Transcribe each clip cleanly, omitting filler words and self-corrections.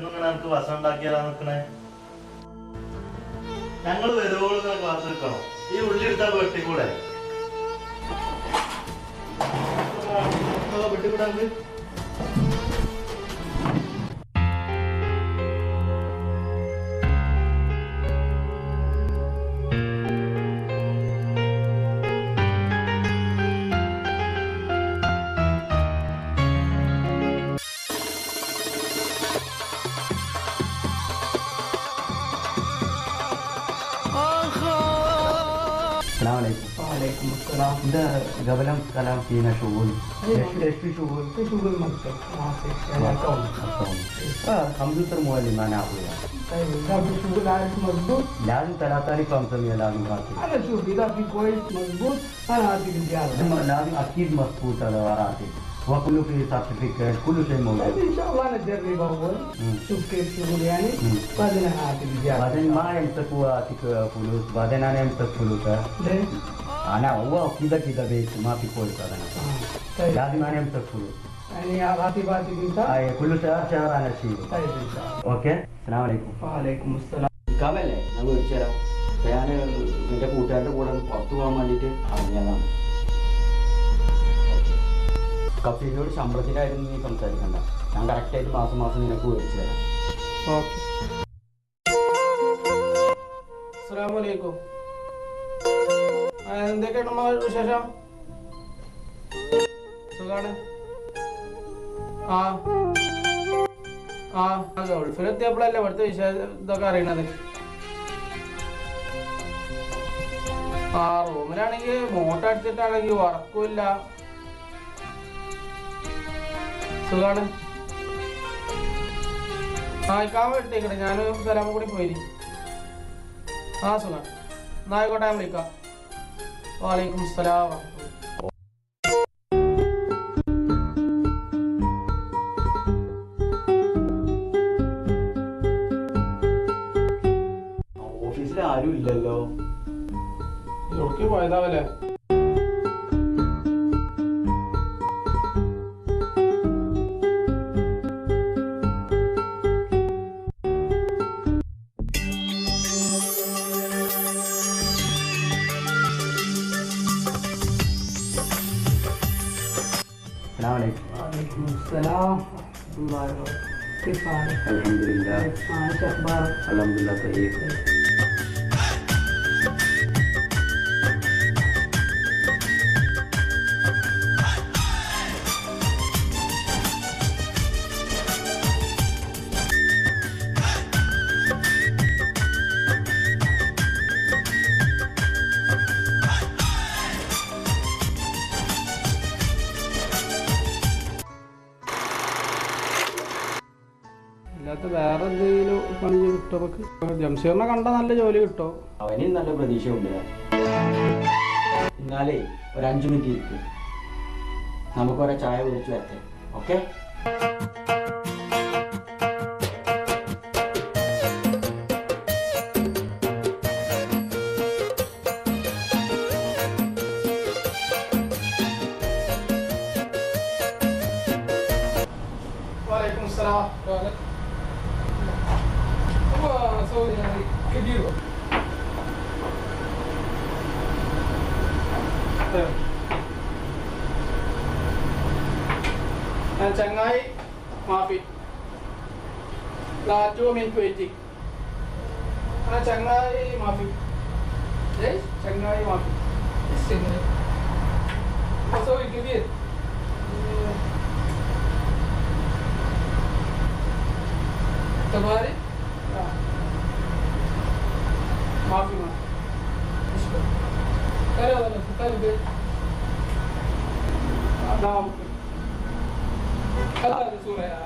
നമുക്ക് ഭക്ഷണം ഉണ്ടാക്കിയാലാ നിൽക്കണേ? ഞങ്ങൾ വരുവോളൂ ക്ലാസ് എടുക്കണം. ഈ ഉള്ളി എടുത്താൽ വെട്ടിക്കൂടെ? വെട്ടിക്കൂടാ. वालेकुम अस्सलाम. ده قبلهم كلام فينا شغل. ايش في شغل؟ في شغل مكتب. كمبيوتر معلم انا ابويا. طيب اذا في شغل عارف مضبوط لازم 3500 لازم اعطي. انا شوف اذا في كويس مضبوط انا اعطيك الزياده. لازم اكيد مضبوط هذا وراتي. وكله في سيرتيفيكت كل شيء موجود. ان شاء الله نجرب اول شوف كيف شغل يعني بعدين انا اعطيك زياده. بعدين ما يمسك اعطيك فلوس بعدين انا امسك فلوسه. ليه؟ انا هو كذا كذا بيت ما في كويس انا. طيب لازم انا امسك فلوس. يعني راتباتك انت؟ اي كل شهر انا اشيله. طيب ان شاء الله. اوكي السلام عليكم. وعليكم السلام. കാമല്ലേ ഞാൻ വിളിച്ചുതരാം. ഞാൻ എൻ്റെ കൂട്ടുകാരുടെ കൂടെ പുറത്തു പോകാൻ വേണ്ടിയിട്ട് അറിഞ്ഞതാണ്. കഫീനോട് ശമ്പളത്തിലായിരുന്നു നീ സംസാരിക്കണ്ട. ഞാൻ കറക്റ്റായിട്ട് മാസം മാസം നിനക്ക് മേടിച്ചു തരാം. ഓക്കെ. അസ്സലാമു അലൈക്കും. എന്തൊക്കെയാണ് വിശേഷം? സുഖാണ്. ഗൾഫിലെത്തിയപ്പോഴല്ലേ ഇവിടുത്തെ വിശേഷം ഇതൊക്കെ അറിയണത്. റൂമിലാണെങ്കിൽ മോട്ട അടിച്ചിട്ടാണെങ്കിൽ വർക്കുമില്ല. സുഖാണ്. ഇക്കാൻ വെട്ടിക്കട്ടെ. ഞാൻ വരാൻ കൂടി പോയി. സുഖാണ്. എന്നായിക്കോട്ടെ ഞാൻ വിളിക്കാം. വാലൈക്കും അസ്സലാം. ഓഫീസിൽ ആരും ഇല്ലല്ലോ. എവിടേക്ക് പോയതാവല്ലേ? वालेकुम अस्सलाम. كيف حالك؟ الحمد لله. ايش اخبارك؟ الحمد لله طيب. ഇല്ലാത്ത വേറെ എന്തെങ്കിലും പണി കിട്ടോ? നമുക്ക് ജംഷീറിനെ കണ്ട നല്ല ജോലി കിട്ടോ? അവന് നല്ല പ്രതീക്ഷയുണ്ട്. എന്നാലേ ഒരു 5 മിനിറ്റ് ഇരിക്കും. നമുക്കൊരു ചായ കുടിച്ച് വരട്ടെ. ഓക്കെ. وعليكم السلام. هو صوت يعني كبير. ചങ്ങായി മാഫി ലാറ്റോ മീൻ വെയിറ്റിംഗ്. ചങ്ങായി മാഫി ചങ്ങായി മാഫി صوت كبير. تبارك ما في ما اشكر كلا ولا في قلبي نعم كلا رسول يا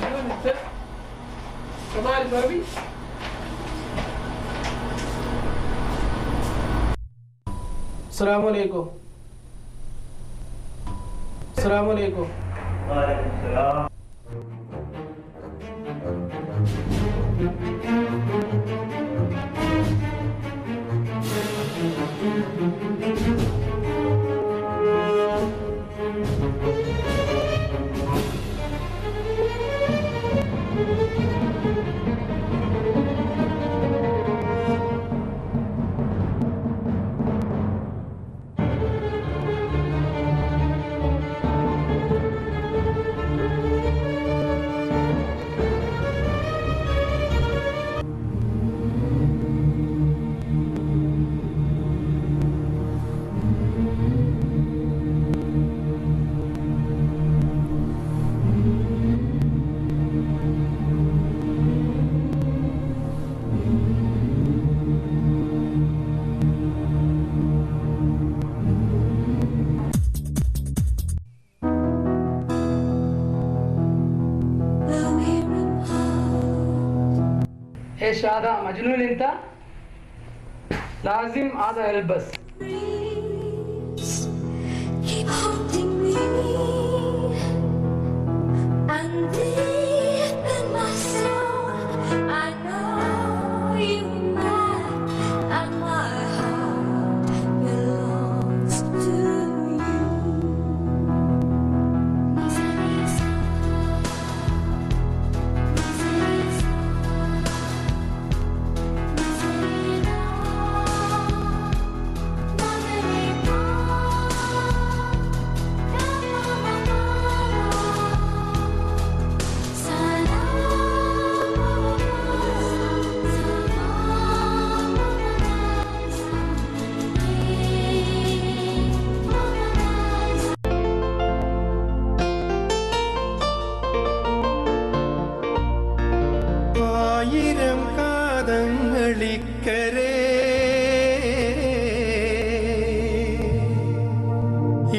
شنو انت تبارك بابي. السلام عليكم. السلام عليكم. وعليكم السلام. ايش هذا مجنون انت؟ لازم هذا يلبس. Keep holding me and deep in my soul I know you mad and my heart belongs to you. ആയിരം കാതങ്ങളിക്കരേ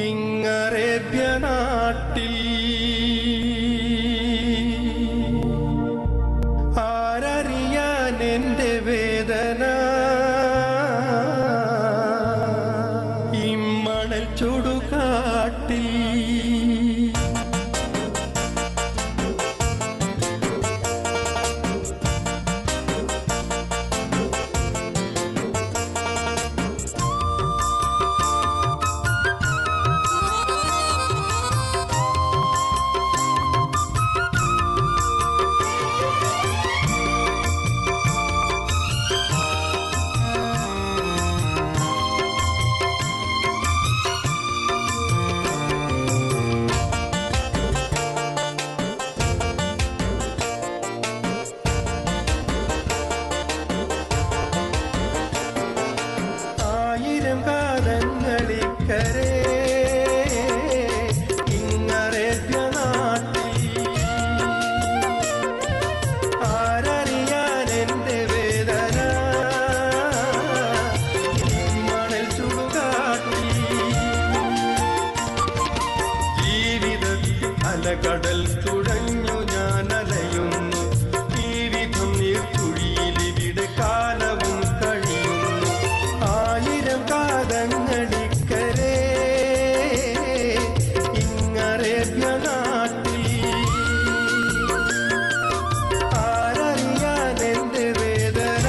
ഇങ്ങറേബ്യ നാട്ടിൽ ആരറിയാൻ എൻ്റെ വേദന ഇമ്മണൽ ചുടുകാട്ടിൽ ആയിരം കാതങ്ങളിക്കരേ ഇങ്ങറേബ്യ നാട്ടിൽ ആരറിയാൻ എൻ്റെ വേദന മണൽ ചുടുകാട്ടിൽ ജീവിതത്തിൽ അലകടൽ തുഴഞ്ഞു ഞാൻ അലയുന്നു ഈ വിധം നീർക്കുഴിയിലിവിടെ കാലവും കഴിയുന്നു ആയിരം കാതങ്ങളിക്കരേ ഇങ്ങറേബ്യ നാട്ടിൽ ആരറിയാൻ എൻ്റെ വേദന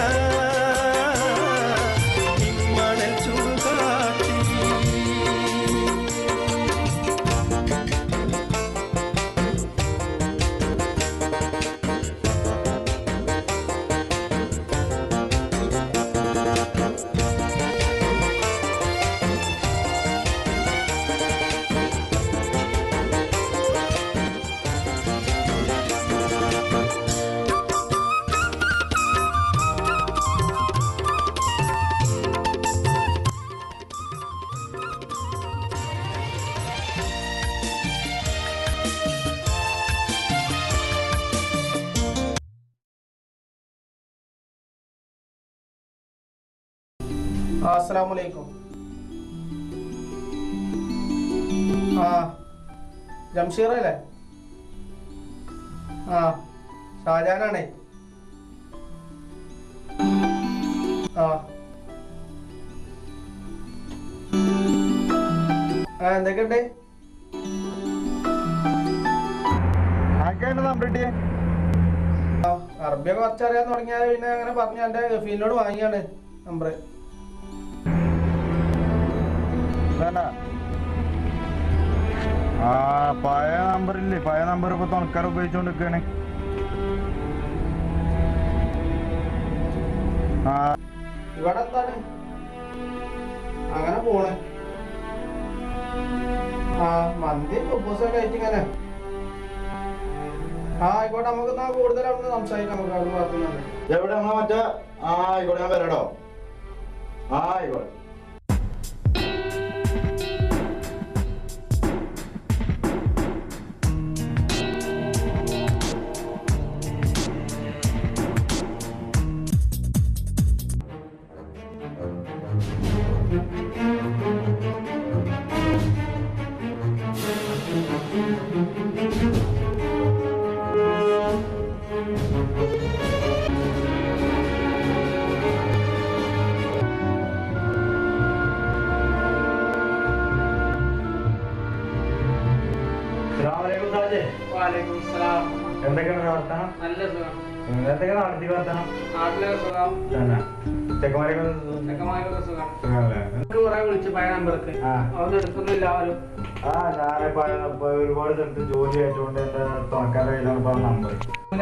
ഇമ്മണൽ ചുടുകാട്ടിൽ അസ്സലാമലൈക്കും. ജംഷീറല്ലേ? ഷാജാനാണേ. എന്തൊക്കെയുണ്ട്? അറബിയൊക്കെ കുറച്ചറിയാൻ തുടങ്ങിയാൽ പിന്നെ അങ്ങനെ പറഞ്ഞു എൻ്റെ ഗഫീലിനോട് വാങ്ങിയാണ് നമ്പർ. പഴയ നമ്പറില്ലേ? പഴയ നമ്പർ ഇപ്പൊ തുണക്കാർ ഉപയോഗിച്ചോണ്ടിരിക്കാണ്. ഇവിടെ എന്താണ് അങ്ങനെ പോണ്? മന്തി കുബൂസൊക്കെ ആയിട്ട് ഇങ്ങനെ. ആയിക്കോട്ടെ, നമുക്ക് കൂടുതൽ അവിടെ നിന്ന് സംസാരിക്കാം. നമുക്ക് അവിടെ പറഞ്ഞുണ്ട് എവിടെ നമ്മളെ മറ്റേ ആയിക്കോട്ടെ, ഞാൻ വരാടോ. ആയിക്കോട്ടെ. വാലൈക്കും സലാം. എന്തൊക്കെയാണ് വർത്തമാനം? നല്ല സുഖം. എന്തൊക്കെ നാട്ടിലേക്ക് വർത്തമാനം? നാട്ടിലെ സുഖം. തന്നെ ചെക്കന്മാരൊക്കെ ചെക്കന്മാരൊക്കെ സുഖം. സുഖമല്ലേ? കുറെ വിളിച്ച് പഴയ നമ്പർക്ക് അതൊന്നും എടുക്കുന്നില്ല ആരും. ഞാനിപ്പോ ഒരുപാട് സ്ഥലത്ത് ജോലി ആയതുകൊണ്ട് എന്റെ തുണക്കാരുടെ കയ്യിലാണ് ഇപ്പൊ നമ്പർ.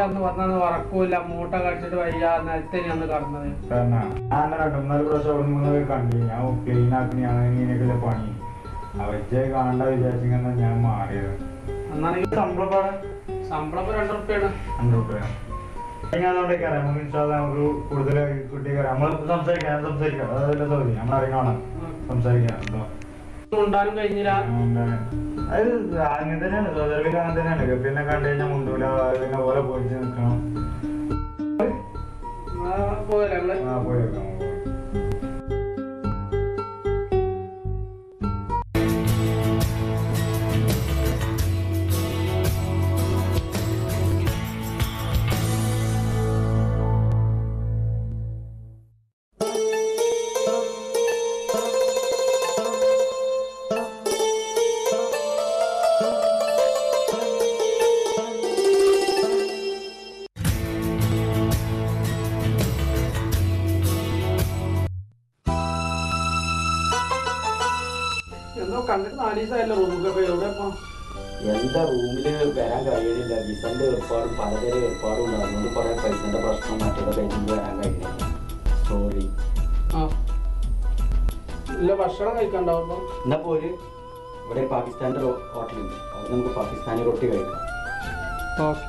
അന്ന് പറഞ്ഞത് വറക്കൂല, മൂട്ട കഴിച്ചിട്ട് വയ്യ, നിലത്തേന് അന്ന് കടന്നത്. തന്നെ ഞാൻ 2-3 പ്രാവശ്യം അവിടെ നിന്ന് കണ്ടി. ഞാൻ ക്ലീൻ ആക്കണിയാണ് ഇങ്ങനെയൊക്കെ പണി. അവജ് കാണണ്ട വിചാരിച്ചിങ്ങനെ ഞാൻ മാറിയത്. അന്നാണെങ്കിൽ ശമ്പളം 2 റുപ്യാണ്. 2 റുപ്യ അതുകൊണ്ടൊക്കെ അറിയാം. നമുക്ക് കൂടുതൽ കുട്ടിയൊക്കെ നമ്മൾ സംസാരിക്കാം. അതല്ല സൗകര്യം നമ്മൾ അറിയണം സംസാരിക്കാം. ഉണ്ടാനും കഴിഞ്ഞില്ല. അത് അങ്ങനെ തന്നെയാണ് സൗദർവിൽ അങ്ങനെ തന്നെയാണ്. പിന്നെ കണ്ടു കഴിഞ്ഞാൽ മുണ്ടൂല പിന്നെ പോലെ പോയിട്ട് നിൽക്കണം. പോയല്ലേ പോയേക്കാം. എന്തോ കണ്ടിട്ട് 4 ദിവസമായല്ലോ റൂമൊക്കെ. എവിടെ ഇപ്പൊ എന്താ റൂമില് വരാൻ കഴിയണില്ല. വിസന്റെ ഏർപ്പാടും പലതരം ഏർപ്പാടും ഉണ്ട്. അതുകൊണ്ട് കുറെ പൈസന്റെ പ്രശ്നം മറ്റുള്ള കഴിഞ്ഞ് വരാൻ കഴിയുന്നില്ല. സോറി. ഇല്ല ഭക്ഷണം കഴിക്കണ്ടാവുമ്പോ എന്നാ പോര് ഇവിടെ പാകിസ്ഥാന്റെ ഹോട്ടലുണ്ട്. അവിടെ നമുക്ക് പാകിസ്ഥാനി റൊട്ടി കഴിക്കാം. ഓക്കെ.